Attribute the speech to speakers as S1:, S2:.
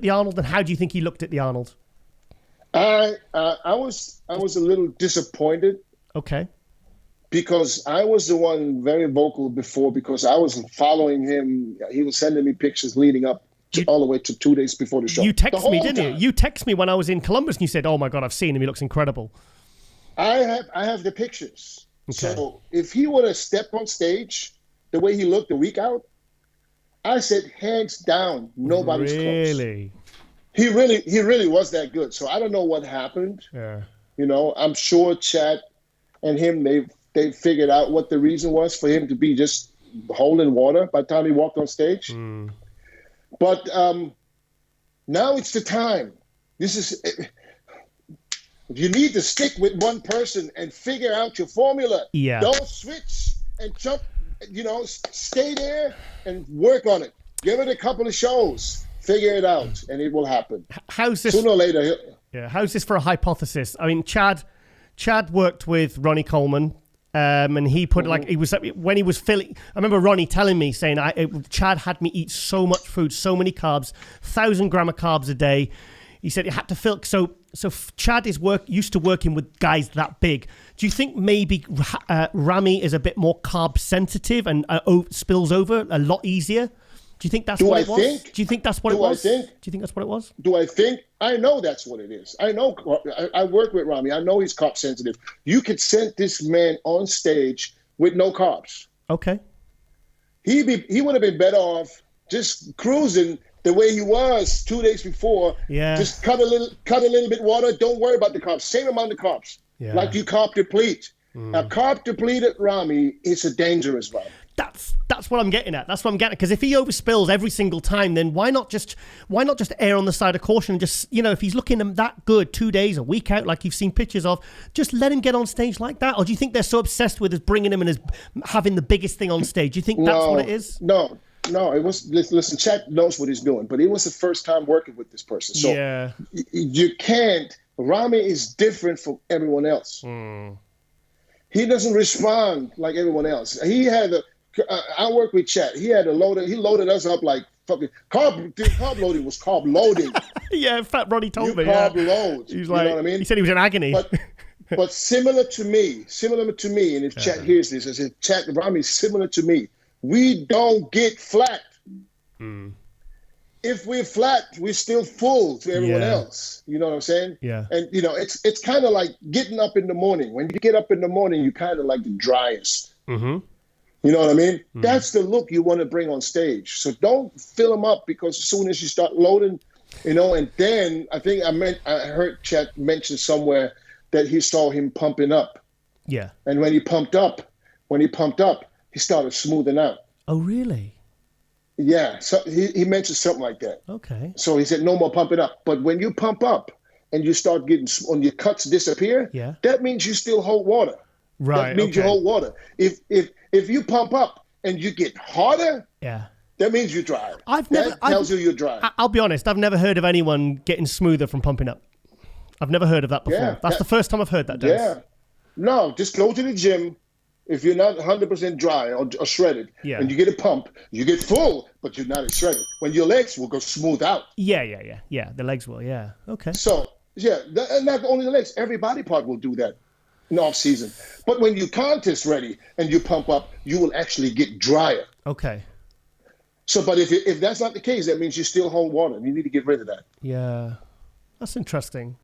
S1: at the Arnold, and how do you think he looked at the Arnold?
S2: I was a little disappointed.
S1: Okay.
S2: Because I was the one very vocal before, because I was following him. He was sending me pictures leading up all the way to 2 days before the show.
S1: You text me, didn't you? You text me when I was in Columbus, and you said, "Oh my God, I've seen him. He looks incredible."
S2: I have the pictures.
S1: Okay.
S2: So if he would have stepped on stage the way he looked a week out, I said hands down, nobody's close.
S1: Really?
S2: He really was that good. So I don't know what happened.
S1: Yeah.
S2: You know, I'm sure Chad and him, they figured out what the reason was for him to be just holding water by the time he walked on stage. But now it's the time. You need to stick with one person and figure out your formula.
S1: Yeah.
S2: Don't switch and jump, stay there and work on it. Give it a couple of shows, figure it out, and it will happen.
S1: How's this?
S2: Sooner or later.
S1: Yeah. How's this for a hypothesis? I mean, Chad worked with Ronnie Coleman. And he put when he was filling. I remember Ronnie telling me saying, Chad had me eat so much food, so many carbs, 1,000 grams of carbs a day. He said it had to fill. So Chad is used to working with guys that big. Do you think maybe Ramy is a bit more carb sensitive and spills over a lot easier? Do you think that's what it was? Do you think that's what it was? Do you think that's what it was?
S2: Do I think? I know that's what it is. I know. I work with Ramy. I know he's carb sensitive. You could send this man on stage with no carbs.
S1: Okay.
S2: He would have been better off just cruising the way he was 2 days before.
S1: Yeah.
S2: Just cut a little bit water. Don't worry about the carbs. Same amount of carbs.
S1: Yeah.
S2: Like you carb deplete. A carb depleted Ramy is a dangerous Ramy.
S1: That's what I'm getting at. That's what I'm getting at. Because if he overspills every single time, then why not just err on the side of caution and just, if he's looking that good 2 days, a week out, like you've seen pictures of, just let him get on stage like that? Or do you think they're so obsessed with us bringing him and as having the biggest thing on stage? Do you think that's what it is?
S2: No. It was. Listen, Chad knows what he's doing, but it was the first time working with this person. So
S1: yeah.
S2: You can't. Ramy is different from everyone else. He doesn't respond like everyone else. He had I worked with Chad. He loaded us up like fucking carb loading was carb loading.
S1: Yeah, in fact, Ronnie told me.
S2: Carb load.
S1: He was like,
S2: you know what I mean?
S1: He said he was in agony.
S2: But similar to me, and if Chad hears this, I said, Chad, Ramy's similar to me. We don't get flat. If we're flat, we're still full to everyone else. You know what I'm saying?
S1: Yeah.
S2: And it's kind of like getting up in the morning. When you get up in the morning, you kind of like the driest. You know what I mean? That's the look you want to bring on stage. So don't fill them up, because as soon as you start loading, and then I think I heard Chad mention somewhere that he saw him pumping up.
S1: Yeah.
S2: And when he pumped up, he started smoothing out.
S1: Oh, really?
S2: Yeah. So he mentioned something like that.
S1: Okay.
S2: So he said, no more pumping up. But when you pump up and you start when your cuts disappear, that means you still hold water.
S1: Right.
S2: That means you hold water. If you pump up and you get harder, that means you're dry. That tells you you're dry.
S1: I'll be honest, I've never heard of anyone getting smoother from pumping up. I've never heard of that before.
S2: Yeah,
S1: That's the first time I've heard that, Dennis.
S2: Yeah. No, just go to the gym. If you're not 100% dry or shredded, and you get a pump, you get full, but you're not as shredded. When your legs will go smooth out.
S1: Yeah. The legs will, Okay.
S2: So, and not only the legs, every body part will do that in off season. But when you contest ready and you pump up, you will actually get drier.
S1: Okay.
S2: So, but if that's not the case, that means you still hold water. You need to get rid of that.
S1: Yeah. That's interesting.